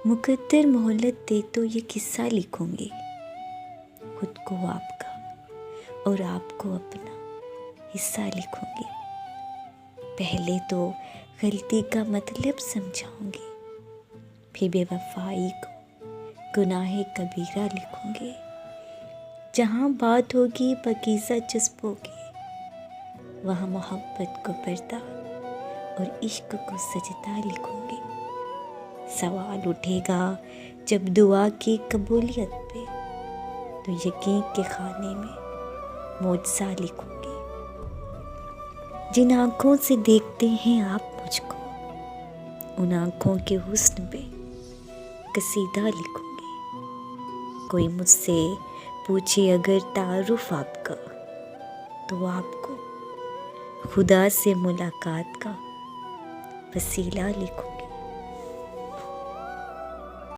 مقدر مہلت دے تو یہ قصہ لکھوں گی، خود کو آپ کا اور آپ کو اپنا حصہ لکھوں گی۔ پہلے تو غلطی کا مطلب سمجھاؤں گی، پھر بے وفائی کو گناہ کبیرہ لکھوں گی۔ جہاں بات ہوگی پاکیزہ جذبوں کی، وہاں محبت کو پردہ اور عشق کو سجدہ لکھوں گی۔ سوال اٹھے گا جب دعا کی قبولیت پہ، تو یقین کے خانے میں معجزہ لکھوں گی۔ جن آنکھوں سے دیکھتے ہیں آپ مجھ کو، ان آنکھوں کے حسن پہ قصیدہ لکھوں گی۔ کوئی مجھ سے پوچھے اگر تعارف آپ کا، تو آپ کو خدا سے ملاقات کا وسیلہ لکھوں گی۔